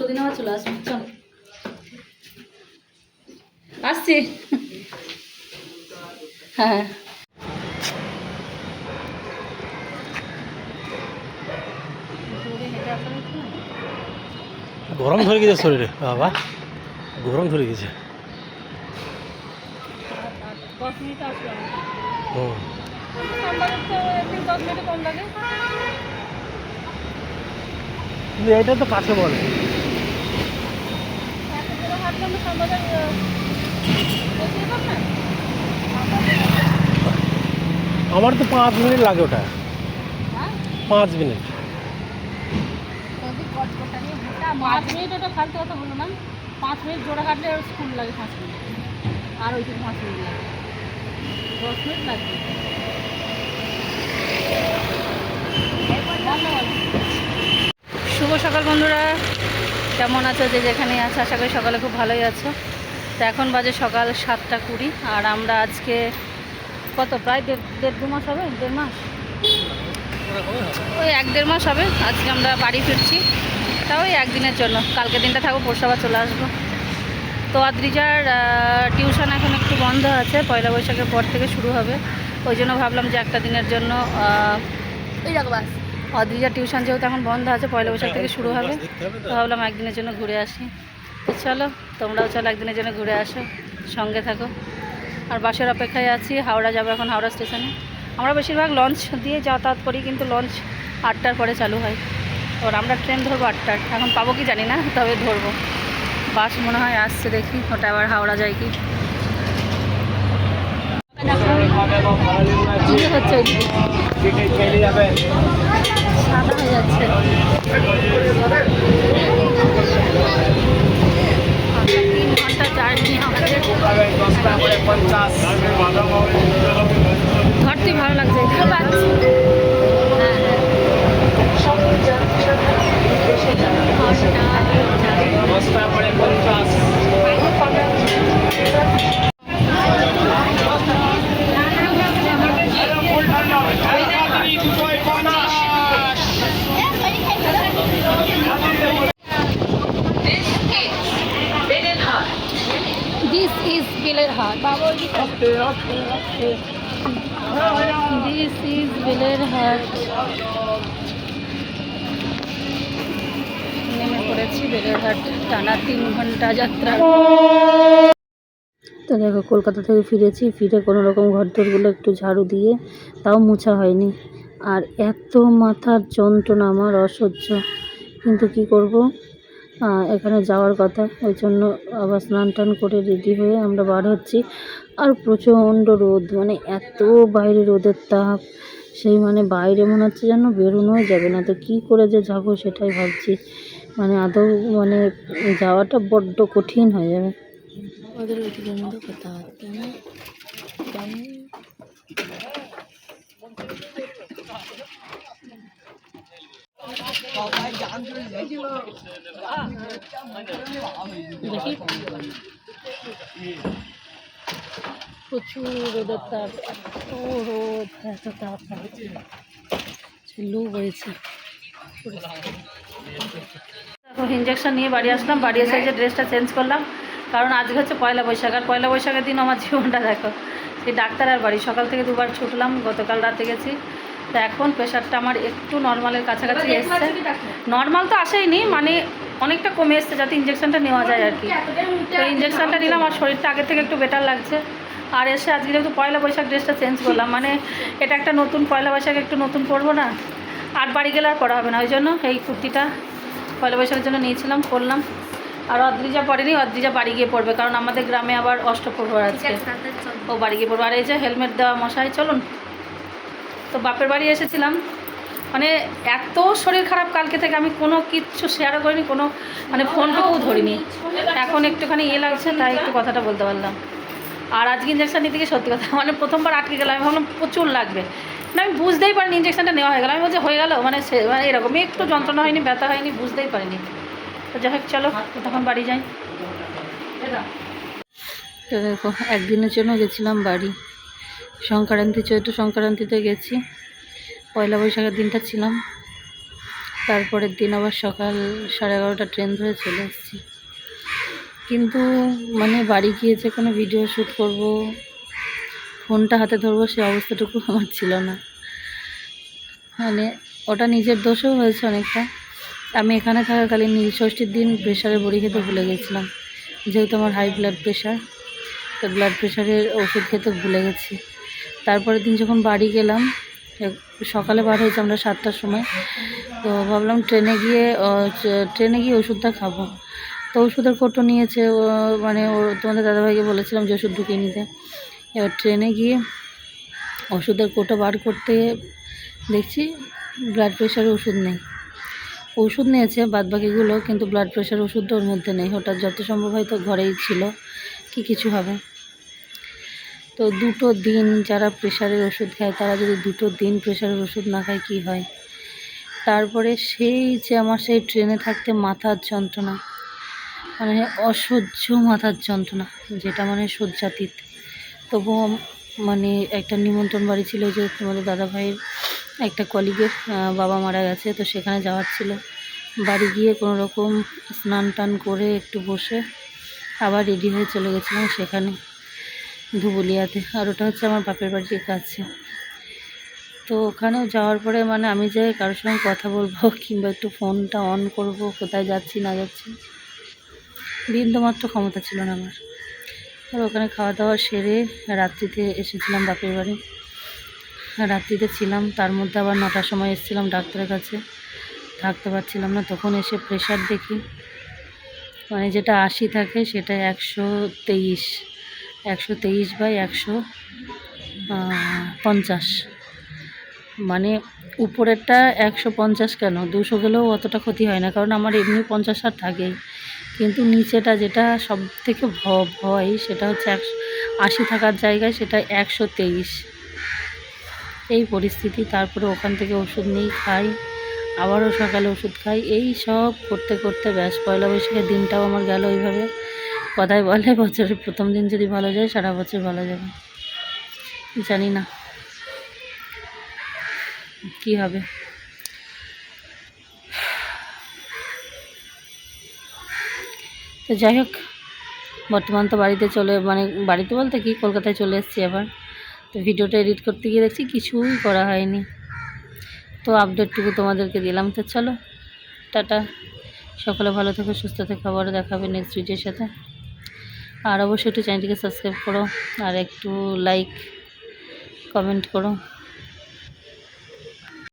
দিন আবার চলে আসবো। চল আসছি। হ্যাঁ গরম ধরে গেছে শরীরে বাবা, গরম ধরে গেছে। 10 মিনিট আসলাম। হুম, একদিন 10 মিনিট কম লাগে। কিন্তু এটা তো কাছে বলে। আমার তো 5 মিনিট লাগে ওটা, 5 মিনিট। 5 মিনিট ওটা ফালতু কথা বলো না। 5 মিনিট জোড়া কাটলে স্কুল লাগে 5 মিনিট, আর ওই থেকে 5 মিনিট লাগে, 10 মিনিট লাগবে। শুভ সকাল বন্ধুরা, কেমন আছো? যে যেখানে আছো আশা করি সকালে খুব ভালোই আছো। তো এখন বাজে সকাল 7টা 20, আর আমরা আজকে কত প্রায় দেড় দু মাস হবে, 1.5 মাস, ওই 1-1.5 মাস হবে আজকে আমরা বাড়ি ফিরছি। তাও ওই একদিনের জন্য, কালকে দিনটা থাকবো, পরশু আবার চলে আসবো। তো অদ্রিজার টিউশন এখন একটু বন্ধ আছে, পয়লা বৈশাখের পর থেকে শুরু হবে। ওই জন্য ভাবলাম যে একটা দিনের জন্য এই দেখো বাস, অদ্রিজার টিউশন যেহেতু এখন বন্ধ আছে, পয়লা বৈশাখ থেকে শুরু হবে, তো ভাবলাম একদিনের জন্য ঘুরে আসি। তো চলো তোমরাও চলো একদিনের জন্য ঘুরে আসো, সঙ্গে থাকো। আর বাসের অপেক্ষায় আছি, হাওড়া যাবো এখন, হাওড়া স্টেশনে। আমরা বেশিরভাগ লঞ্চ দিয়ে যাতায়াত করি, কিন্তু লঞ্চ 8টার পরে চালু হয়। আর আমরা ট্রেন ধরবো 8টার, এখন পাবো কি জানি না, তবে ধরবো। বাস মনে হয় আসছে, দেখি ওটা আবার হাওড়া যায় কি হচ্ছে, সাদা হয়ে যাচ্ছে। 3 ঘন্টা জার্নি আমাদের, ধরতে ভালো লাগছে। This is Belerhat. This is Belerhat. নেমে পড়েছি বেলেরহাট, টানা 3 ঘন্টা যাত্রা। তো দেখো কলকাতা থেকে ফিরেছি, ফিরে কোনো রকম ঘরদোরগুলো একটু ঝাড়ু দিয়ে, তাও মোছা হয়নি। আর এত মাথার যন্ত্রণা আমার অসহ্য, কিন্তু কি করব, এখানে যাওয়ার কথা, ওই জন্য আবার স্নান টান করে রেডি হয়ে আমরা বার হচ্ছি। আর প্রচণ্ড রোদ, মানে এত বাইরে রোদের তাপ, সেই মানে বাইরে মনে হচ্ছে যেন বেরোনোই যাবে না। তো কী করে যে যাবো সেটাই ভাবছি, মানে আদৌ মানে যাওয়াটা বড্ড কঠিন হয়ে যাবে। ওদের ওইদিকের মধ্যে কথা হচ্ছে না, দেখি প্রচুর রোদের তাপ, এত রোদ, এত তাপ, লু বইছে। ইঞ্জেকশন নিয়ে বাড়ি আসলাম, বাড়ি এসে যে ড্রেসটা চেঞ্জ করলাম, কারণ আজকে হচ্ছে পয়লা বৈশাখ। আর পয়লা বৈশাখের দিন আমার জীবনটা দেখো, সেই ডাক্তার আর বাড়ি, সকাল থেকে 2বার ছুটলাম, গতকাল রাতে গেছি। তো এখন প্রেশারটা আমার একটু নর্মালের কাছাকাছি এসছে, নর্মাল তো আসেইনি, মানে অনেকটা কমে এসছে, যাতে ইঞ্জেকশনটা নেওয়া যায় আর কি। তো ইঞ্জেকশনটা নিলাম, আর শরীরটা আগের থেকে একটু বেটার লাগছে। আর এসে আজকে যেহেতু পয়লা বৈশাখ ড্রেসটা চেঞ্জ করলাম, মানে এটা একটা নতুন, পয়লা বৈশাখে একটু নতুন পরবো না, আর বাড়ি গেলে আর পরা হবে না, ওই জন্য এই কুর্তিটা পয়লা বৈশাখের জন্য নিয়েছিলাম, করলাম। আর অদ্রিজা পড়েনি, অদ্রিজা বাড়ি গিয়ে পড়বে, কারণ আমাদের গ্রামে আবার অষ্টপ্রহর আছে, ও বাড়ি গিয়ে পড়বে। আর এই যে হেলমেট দেওয়া মশাই, চলুন। তো বাপের বাড়ি এসেছিলাম, মানে এত শরীর খারাপ কালকে থেকে, আমি কোনো কিচ্ছু শেয়ারও করিনি, কোনো মানে ফোনটুকুও ধরিনি। এখন একটুখানি লাগছে, তাই একটু কথাটা বলতে পারলাম। আর আজকে ইঞ্জেকশন নিতে গিয়ে সত্যি কথা, মানে প্রথমবার আটকে গেলাম, আমি ভাবলাম প্রচুর লাগবে না, আমি বুঝতেই পারিনি ইঞ্জেকশনটা নেওয়া হয়ে গেল। আমি বলছি হয়ে গেল, মানে মানে এরকমই একটু যন্ত্রণা হয়নি, ব্যথা হয়নি, বুঝতেই পারিনি। তো যাই হোক চলো তখন বাড়ি যাই। তো দেখো একদিনের জন্য গেছিলাম বাড়ি, সংক্রান্তি, চৈত্র সংক্রান্তিতে গেছি, পয়লা বৈশাখের দিনটা ছিলাম। তারপরের দিন আবার সকাল 11:30 ট্রেন ধরে চলে এসেছি। কিন্তু মানে বাড়ি গিয়ে যে কোনো ভিডিও শ্যুট করব, ফোনটা হাতে ধরবো, সে অবস্থাটুকু আমার ছিল না। মানে ওটা নিজের দোষও হয়েছে অনেকটা। আমি এখানে থাকাকালীন নীলষষ্ঠীর দিন প্রেশারের বড়ি খেতে ভুলে গেছিলাম, যেহেতু আমার হাই ব্লাড প্রেশার, তো ব্লাড প্রেশারের ওষুধ খেতে ভুলে গেছি। তারপরের দিন যখন বাড়ি গেলাম, সকালে বার হয়েছে আমরা 7টার সময়, তো ভাবলাম ট্রেনে গিয়ে ওষুধটা খাবো। তো ওষুধের কৌটো নিয়েছে, মানে তোমাদের দাদাভাইকে বলেছিলাম যে ওষুধ ঢুকিয়ে নিতে। এবার ট্রেনে গিয়ে ওষুধের কৌটো বার করতে দেখছি ব্লাড প্রেশারের ওষুধ নেই। ওষুধ নিয়েছে বাদবাকিগুলো, কিন্তু ব্লাড প্রেশার ওষুধটা ওর মধ্যে নেই। ওটা যত সম্ভব হয়তো ঘরেই ছিল কি কিছু হবে। তো 2 দিন যারা প্রেশারের ওষুধ খায়, তারা যদি 2 দিন প্রেশারের ওষুধ না খায় কী হয়। তারপরে সেই যে আমার সেই ট্রেনে থাকতে মাথার যন্ত্রণা, মানে অসহ্য মাথার যন্ত্রণা, যেটা মানে সহ্যাতীত। তবুও মানে একটা নিমন্ত্রণ বাড়ি ছিল, যে তোমাদের দাদাভাইয়ের একটা কলিগের বাবা মারা গেছে, তো সেখানে যাওয়ার ছিল। বাড়ি গিয়ে কোনো রকম স্নান টান করে একটু বসে আবার রেডি হয়ে চলে গেছিলাম সেখানে, ধুবুলিয়াতে। আর ওটা হচ্ছে আমার বাপের বাড়ির কাছে। তো ওখানেও যাওয়ার পরে মানে আমি যে কারোর সঙ্গে কথা বলবো কিংবা একটু ফোনটা অন করব, কোথায় যাচ্ছি না যাচ্ছি, বিন্দুমাত্র ক্ষমতা ছিল না আমার। আর ওখানে খাওয়া দাওয়া সেরে রাত্রিতে এসেছিলাম বাপের বাড়ি। রাত্রিতে ছিলাম, তার মধ্যে আবার 9টার সময় এসেছিলাম ডাক্তারের কাছে, থাকতে পারছিলাম না। তখন এসে প্রেশার দেখি, মানে যেটা 80 থাকে সেটা 123, 123/150। মানে উপরেরটা 150 কেন, 200 গেলেও অতটা ক্ষতি হয় না, কারণ আমার এমনি 50 থাকেই। কিন্তু নিচেটা যেটা সব থেকে ভয়, সেটা হচ্ছে 80 থাকার জায়গায় সেটা 123। এই পরিস্থিতি। তারপরে ওখান থেকে ওষুধ নিই, খাই, আবারও সকালে ওষুধ খাই। এই সব করতে করতে ব্যাস পয়লা বৈশাখের দিনটাও আমার গেল ওইভাবে। কথায় বলে বছরের প্রথম দিন যদি ভালো যায়, সারা বছর ভালো যাবে। জানি না কি হবে। তো যাই হোক, বর্তমান তো বাড়িতে বাড়িতে বলতে কি, কলকাতায় চলে এসেছি আবার। তো ভিডিওটা এডিট করতে গিয়ে দেখছি কিছুই করা হয়নি। তো আপডেটটুকু তোমাদেরকে দিলাম। তো চলো, টাটা। সকলে ভালো থেকো, সুস্থ থেকো, আবারও দেখা হবে নেক্সট ভিডিওর সাথে। আর অবশ্যই একটু চ্যানেলটিকে সাবস্ক্রাইব করো, আর একটু লাইক কমেন্ট করো।